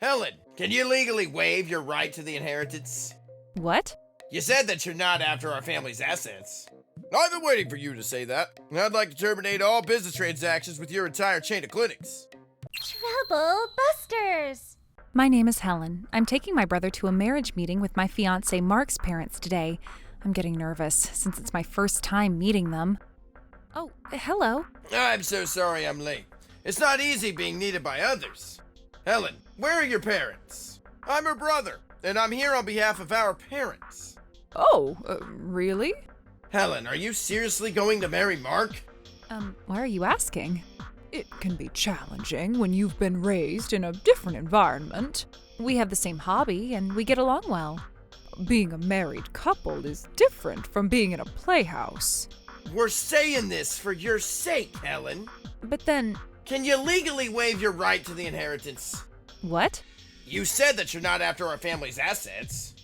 Helen, can you legally waive your right to the inheritance? What? You said that you're not after our family's assets. I've been waiting for you to say that. I'd like to terminate all business transactions with your entire chain of clinics. Trouble Busters! My name is Helen. I'm taking my brother to a marriage meeting with my fiancé Mark's parents today. I'm getting nervous since it's my first time meeting them. Oh, hello. I'm so sorry I'm late. It's not easy being needed by others. Helen, where are your parents? I'm her brother, and I'm here on behalf of our parents. Oh, really? Helen, are you seriously going to marry Mark? Why are you asking? It can be challenging when you've been raised in a different environment. We have the same hobby, and we get along well. Being a married couple is different from being in a playhouse. We're saying this for your sake, Helen. But then... Can you legally waive your right to the inheritance? What? You said that you're not after our family's assets.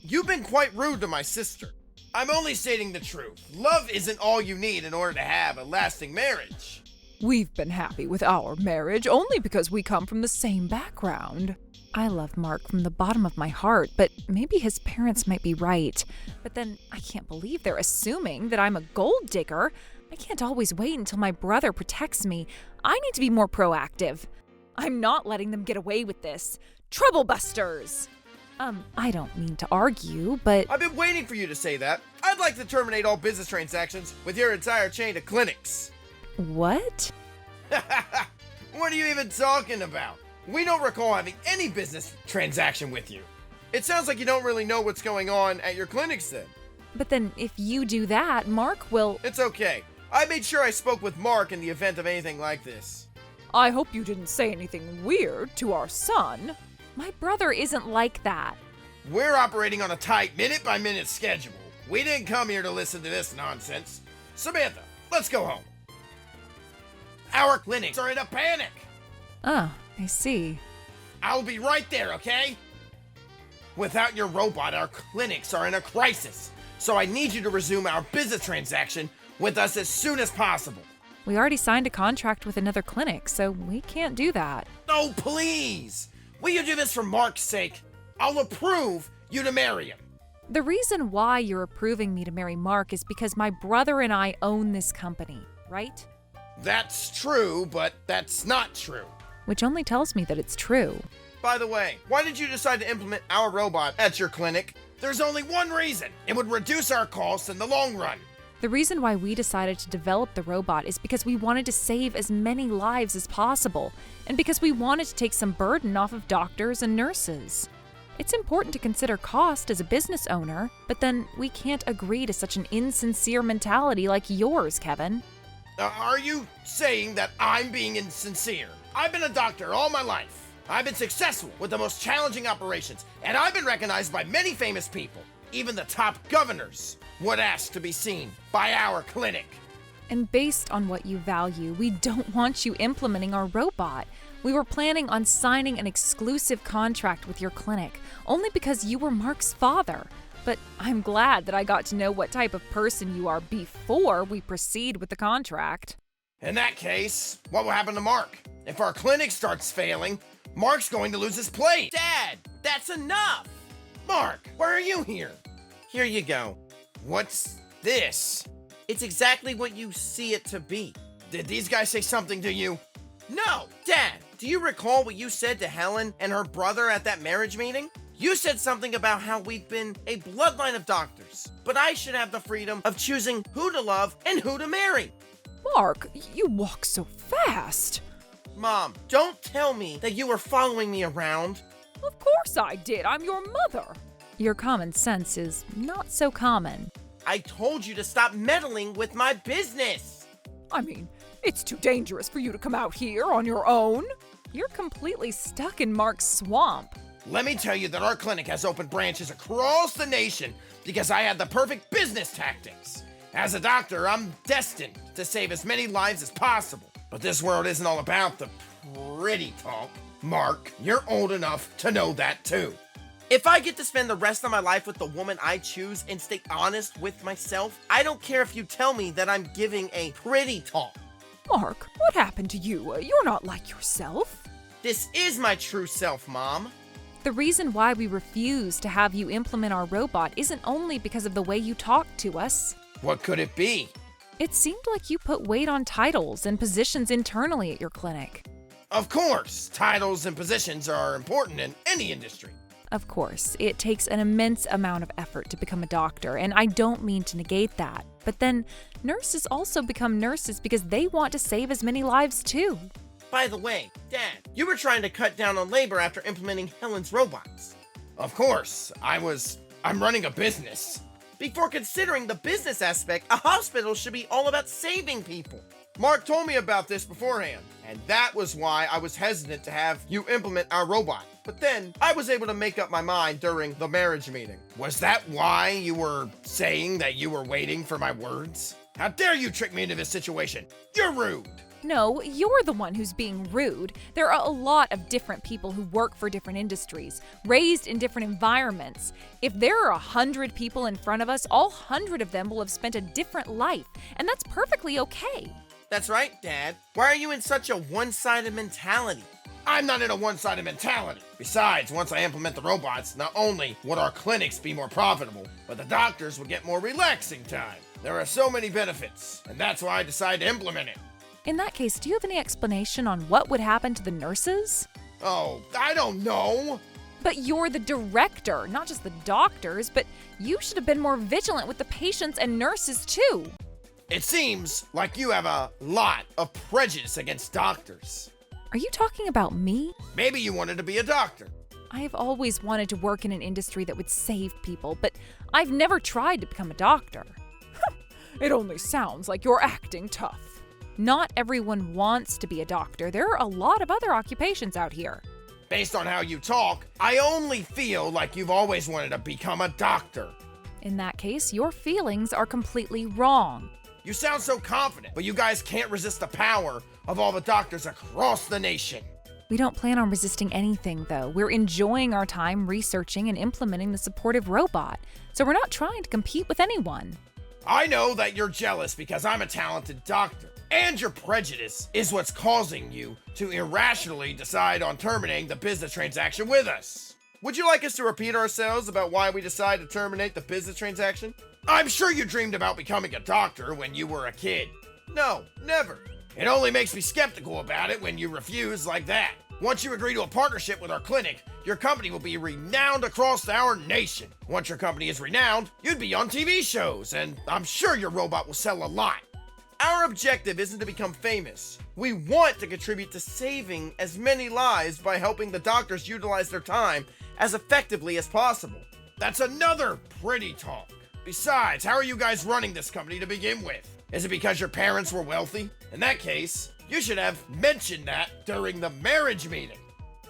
You've been quite rude to my sister. I'm only stating the truth. Love isn't all you need in order to have a lasting marriage. We've been happy with our marriage only because we come from the same background. I love Mark from the bottom of my heart, but maybe his parents might be right. But then I can't believe they're assuming that I'm a gold digger. I can't always wait until my brother protects me. I need to be more proactive. I'm not letting them get away with this. Trouble Busters! I don't mean to argue, but... I've been waiting for you to say that. I'd like to terminate all business transactions with your entire chain of clinics. What? What are you even talking about? We don't recall having any business transaction with you. It sounds like you don't really know what's going on at your clinics then. But then if you do that, Mark will... It's okay. I made sure I spoke with Mark in the event of anything like this. I hope you didn't say anything weird to our son. My brother isn't like that. We're operating on a tight minute-by-minute schedule. We didn't come here to listen to this nonsense. Samantha, let's go home. Our clinics are in a panic. Oh, I see. I'll be right there, okay? Without your robot, our clinics are in a crisis. So I need you to resume our business transaction with us as soon as possible. We already signed a contract with another clinic, so we can't do that. Oh, please! Will you do this for Mark's sake? I'll approve you to marry him. The reason why you're approving me to marry Mark is because my brother and I own this company, right? That's true, but that's not true. Which only tells me that it's true. By the way, why did you decide to implement our robot at your clinic? There's only one reason. It would reduce our costs in the long run. The reason why we decided to develop the robot is because we wanted to save as many lives as possible, and because we wanted to take some burden off of doctors and nurses. It's important to consider cost as a business owner, but then we can't agree to such an insincere mentality like yours, Kevin. Are you saying that I'm being insincere? I've been a doctor all my life. I've been successful with the most challenging operations, and I've been recognized by many famous people. Even the top governors would ask to be seen by our clinic. And based on what you value, we don't want you implementing our robot. We were planning on signing an exclusive contract with your clinic, only because you were Mark's father. But I'm glad that I got to know what type of person you are before we proceed with the contract. In that case, what will happen to Mark? If our clinic starts failing, Mark's going to lose his place. Dad, that's enough! Mark, why are you here? Here you go. What's this? It's exactly what you see it to be. Did these guys say something to you? No! Dad, do you recall what you said to Helen and her brother at that marriage meeting? You said something about how we've been a bloodline of doctors, but I should have the freedom of choosing who to love and who to marry. Mark, you walk so fast. Mom, don't tell me that you were following me around. Of course I did. I'm your mother. Your common sense is not so common. I told you to stop meddling with my business. I mean, it's too dangerous for you to come out here on your own. You're completely stuck in Mark's swamp. Let me tell you that our clinic has opened branches across the nation because I had the perfect business tactics. As a doctor, I'm destined to save as many lives as possible. But this world isn't all about the pretty talk. Mark, you're old enough to know that too. If I get to spend the rest of my life with the woman I choose and stay honest with myself, I don't care if you tell me that I'm giving a pretty talk. Mark, what happened to you? You're not like yourself. This is my true self, Mom. The reason why we refuse to have you implement our robot isn't only because of the way you talk to us. What could it be? It seemed like you put weight on titles and positions internally at your clinic. Of course, titles and positions are important in any industry. Of course, it takes an immense amount of effort to become a doctor, and I don't mean to negate that. But then, nurses also become nurses because they want to save as many lives too. By the way, Dad, you were trying to cut down on labor after implementing Helen's robots. Of course, I'm running a business. Before considering the business aspect, a hospital should be all about saving people. Mark told me about this beforehand, and that was why I was hesitant to have you implement our robot. But then, I was able to make up my mind during the marriage meeting. Was that why you were saying that you were waiting for my words? How dare you trick me into this situation? You're rude! No, you're the one who's being rude. There are a lot of different people who work for different industries, raised in different environments. If there are 100 people in front of us, all 100 of them will have spent a different life, and that's perfectly okay. That's right, Dad. Why are you in such a one-sided mentality? I'm not in a one-sided mentality. Besides, once I implement the robots, not only would our clinics be more profitable, but the doctors would get more relaxing time. There are so many benefits, and that's why I decided to implement it. In that case, do you have any explanation on what would happen to the nurses? Oh, I don't know. But you're the director, not just the doctors, but you should have been more vigilant with the patients and nurses too. It seems like you have a lot of prejudice against doctors. Are you talking about me? Maybe you wanted to be a doctor. I have always wanted to work in an industry that would save people, but I've never tried to become a doctor. It only sounds like you're acting tough. Not everyone wants to be a doctor. There are a lot of other occupations out here. Based on how you talk, I only feel like you've always wanted to become a doctor. In that case, your feelings are completely wrong. You sound so confident, but you guys can't resist the power of all the doctors across the nation. We don't plan on resisting anything, though. We're enjoying our time researching and implementing the supportive robot, so we're not trying to compete with anyone. I know that you're jealous because I'm a talented doctor. And your prejudice is what's causing you to irrationally decide on terminating the business transaction with us. Would you like us to repeat ourselves about why we decided to terminate the business transaction? I'm sure you dreamed about becoming a doctor when you were a kid. No, never. It only makes me skeptical about it when you refuse like that. Once you agree to a partnership with our clinic, your company will be renowned across our nation. Once your company is renowned, you'd be on TV shows, and I'm sure your robot will sell a lot. Our objective isn't to become famous. We want to contribute to saving as many lives by helping the doctors utilize their time as effectively as possible. That's another pretty talk. Besides, how are you guys running this company to begin with? Is it because your parents were wealthy? In that case, you should have mentioned that during the marriage meeting.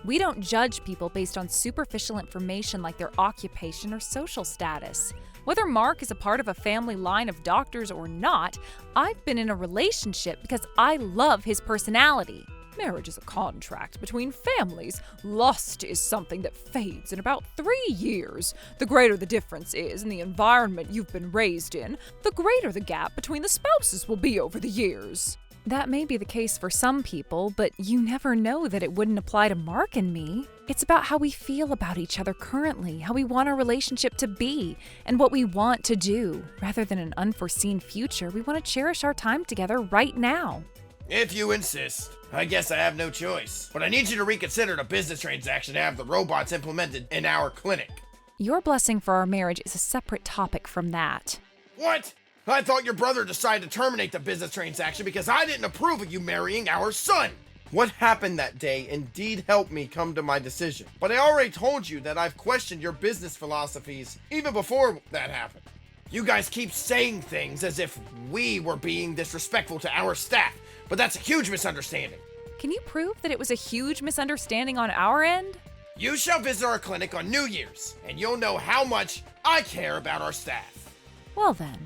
We don't judge people based on superficial information like their occupation or social status. Whether Mark is a part of a family line of doctors or not, I've been in a relationship because I love his personality. Marriage is a contract between families. Lust is something that fades in about 3 years. The greater the difference is in the environment you've been raised in, the greater the gap between the spouses will be over the years. That may be the case for some people, but you never know that it wouldn't apply to Mark and me. It's about how we feel about each other currently, how we want our relationship to be, and what we want to do. Rather than an unforeseen future, we want to cherish our time together right now. If you insist, I guess I have no choice. But I need you to reconsider the business transaction to have the robots implemented in our clinic. Your blessing for our marriage is a separate topic from that. What? I thought your brother decided to terminate the business transaction because I didn't approve of you marrying our son. What happened that day indeed helped me come to my decision. But I already told you that I've questioned your business philosophies even before that happened. You guys keep saying things as if we were being disrespectful to our staff, but that's a huge misunderstanding. Can you prove that it was a huge misunderstanding on our end? You shall visit our clinic on New Year's, and you'll know how much I care about our staff. Well then.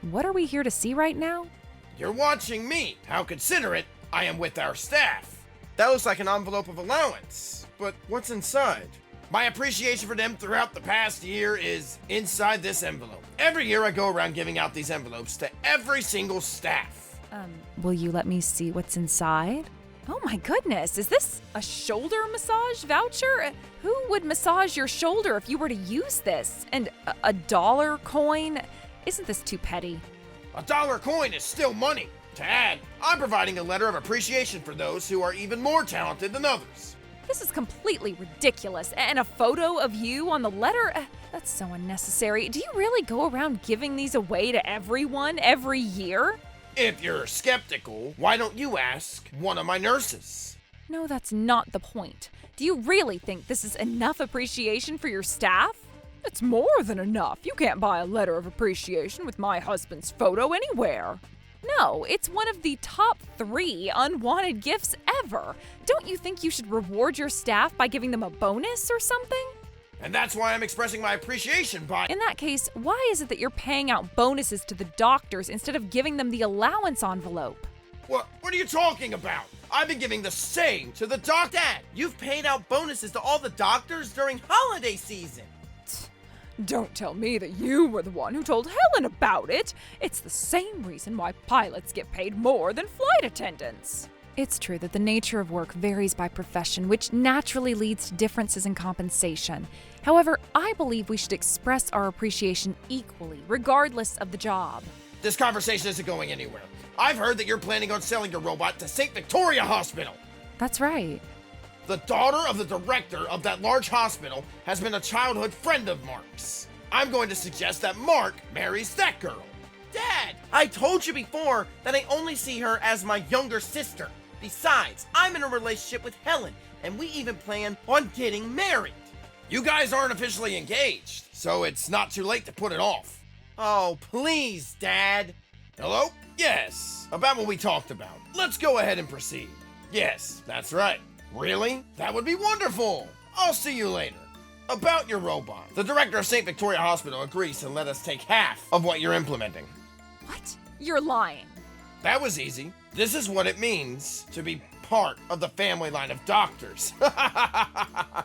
What are we here to see right now? You're watching me. How considerate I am with our staff. That looks like an envelope of allowance, but what's inside? My appreciation for them throughout the past year is inside this envelope. Every year I go around giving out these envelopes to every single staff. Will you let me see what's inside? Oh my goodness, is this a shoulder massage voucher? Who would massage your shoulder if you were to use this? And a dollar coin? Isn't this too petty? A dollar coin is still money. To add, I'm providing a letter of appreciation for those who are even more talented than others. This is completely ridiculous. And a photo of you on the letter? That's so unnecessary. Do you really go around giving these away to everyone every year? If you're skeptical, why don't you ask one of my nurses? No, that's not the point. Do you really think this is enough appreciation for your staff? It's more than enough. You can't buy a letter of appreciation with my husband's photo anywhere. No, it's one of the top 3 unwanted gifts ever. Don't you think you should reward your staff by giving them a bonus or something? And that's why I'm expressing my appreciation by— In that case, why is it that you're paying out bonuses to the doctors instead of giving them the allowance envelope? What are you talking about? I've been giving the same to the doc. Dad, you've paid out bonuses to all the doctors during holiday season. Don't tell me that you were the one who told Helen about it. It's the same reason why pilots get paid more than flight attendants. It's true that the nature of work varies by profession, which naturally leads to differences in compensation. However, I believe we should express our appreciation equally, regardless of the job. This conversation isn't going anywhere. I've heard that you're planning on selling your robot to St. Victoria Hospital. That's right. The daughter of the director of that large hospital has been a childhood friend of Mark's. I'm going to suggest that Mark marries that girl. Dad, I told you before that I only see her as my younger sister. Besides, I'm in a relationship with Helen, and we even plan on getting married. You guys aren't officially engaged, so it's not too late to put it off. Oh, please, Dad. Hello? Yes, about what we talked about. Let's go ahead and proceed. Yes, that's right. Really? That would be wonderful. I'll see you later. About your robot, the director of St. Victoria Hospital agrees to let us take half of what you're implementing. What? You're lying. That was easy. This is what it means to be part of the family line of doctors. I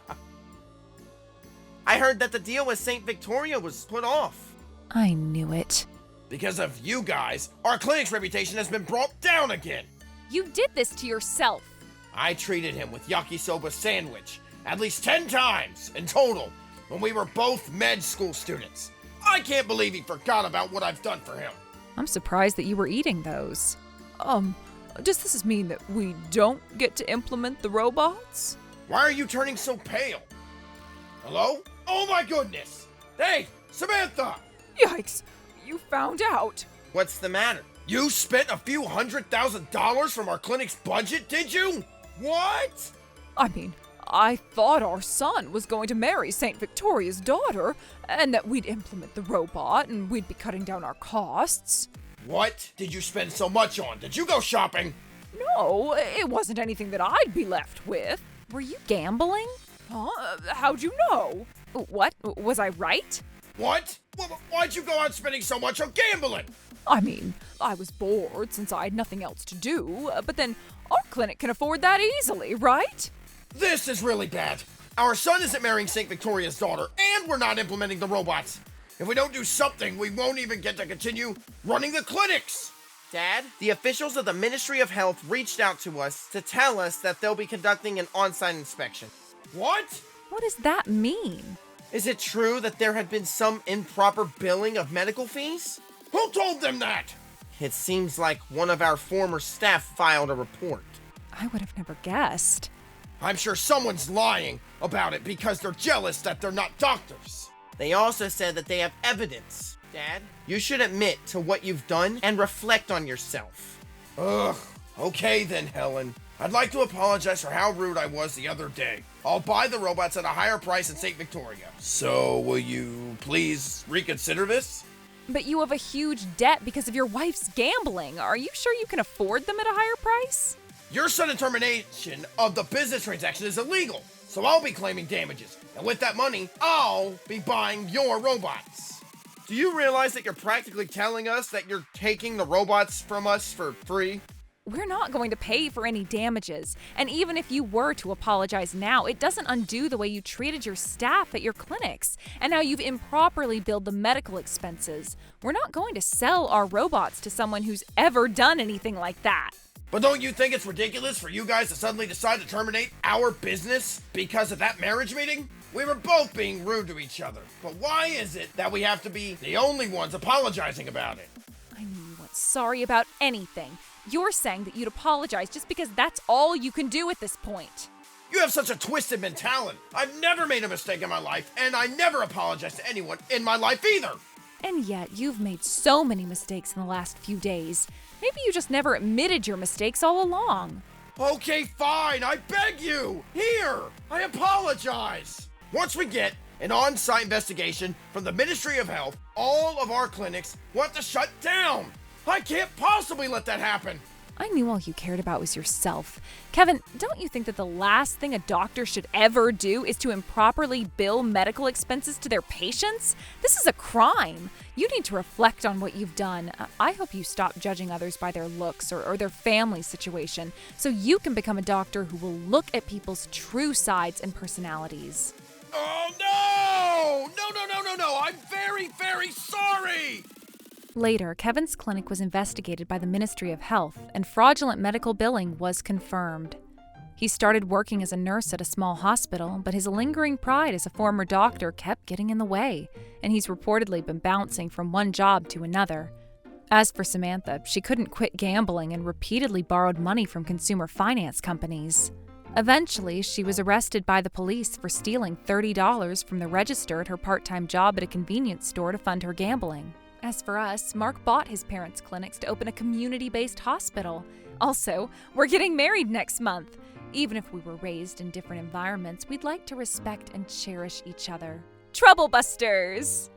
heard that the deal with St. Victoria was put off. I knew it. Because of you guys, our clinic's reputation has been brought down again. You did this to yourself. I treated him with yakisoba sandwich at least 10 times in total when we were both med school students. I can't believe he forgot about what I've done for him. I'm surprised that you were eating those. Does this mean that we don't get to implement the robots? Why are you turning so pale? Hello? Oh my goodness! Hey, Samantha! Yikes, you found out. What's the matter? You spent a few $100,000 from our clinic's budget, did you? What? I mean, I thought our son was going to marry St. Victoria's daughter, and that we'd implement the robot and we'd be cutting down our costs. What did you spend so much on? Did you go shopping? No, it wasn't anything that I'd be left with. Were you gambling? Huh? How'd you know? What? Was I right? What? Why'd you go out spending so much on gambling? I mean, I was bored since I had nothing else to do, but then our clinic can afford that easily, right? This is really bad. Our son isn't marrying St. Victoria's daughter, and we're not implementing the robots. If we don't do something, we won't even get to continue running the clinics. Dad, the officials of the Ministry of Health reached out to us to tell us that they'll be conducting an on-site inspection. What? What does that mean? Is it true that there had been some improper billing of medical fees? Who told them that? It seems like one of our former staff filed a report. I would have never guessed. I'm sure someone's lying about it because they're jealous that they're not doctors. They also said that they have evidence. Dad, you should admit to what you've done and reflect on yourself. Ugh. Okay then, Helen. I'd like to apologize for how rude I was the other day. I'll buy the robots at a higher price in St. Victoria. So, will you please reconsider this? But you have a huge debt because of your wife's gambling. Are you sure you can afford them at a higher price? Your sudden termination of the business transaction is illegal, so I'll be claiming damages. And with that money, I'll be buying your robots. Do you realize that you're practically telling us that you're taking the robots from us for free? We're not going to pay for any damages. And even if you were to apologize now, it doesn't undo the way you treated your staff at your clinics and how you've improperly billed the medical expenses. We're not going to sell our robots to someone who's ever done anything like that. But don't you think it's ridiculous for you guys to suddenly decide to terminate our business because of that marriage meeting? We were both being rude to each other. But why is it that we have to be the only ones apologizing about it? I knew you weren't sorry about anything. You're saying that you'd apologize just because that's all you can do at this point. You have such a twisted mentality. I've never made a mistake in my life, and I never apologize to anyone in my life either. And yet, you've made so many mistakes in the last few days. Maybe you just never admitted your mistakes all along. Okay, fine, I beg you. Here, I apologize. Once we get an on-site investigation from the Ministry of Health, all of our clinics will have to shut down. I can't possibly let that happen. I knew all you cared about was yourself. Kevin, don't you think that the last thing a doctor should ever do is to improperly bill medical expenses to their patients? This is a crime. You need to reflect on what you've done. I hope you stop judging others by their looks or their family situation, so you can become a doctor who will look at people's true sides and personalities. Oh, no! No. I'm very, very sorry. Later, Kevin's clinic was investigated by the Ministry of Health, and fraudulent medical billing was confirmed. He started working as a nurse at a small hospital, but his lingering pride as a former doctor kept getting in the way, and he's reportedly been bouncing from one job to another. As for Samantha, she couldn't quit gambling and repeatedly borrowed money from consumer finance companies. Eventually, she was arrested by the police for stealing $30 from the register at her part-time job at a convenience store to fund her gambling. As for us, Mark bought his parents' clinics to open a community-based hospital. Also, we're getting married next month. Even if we were raised in different environments, we'd like to respect and cherish each other. Trouble Busters!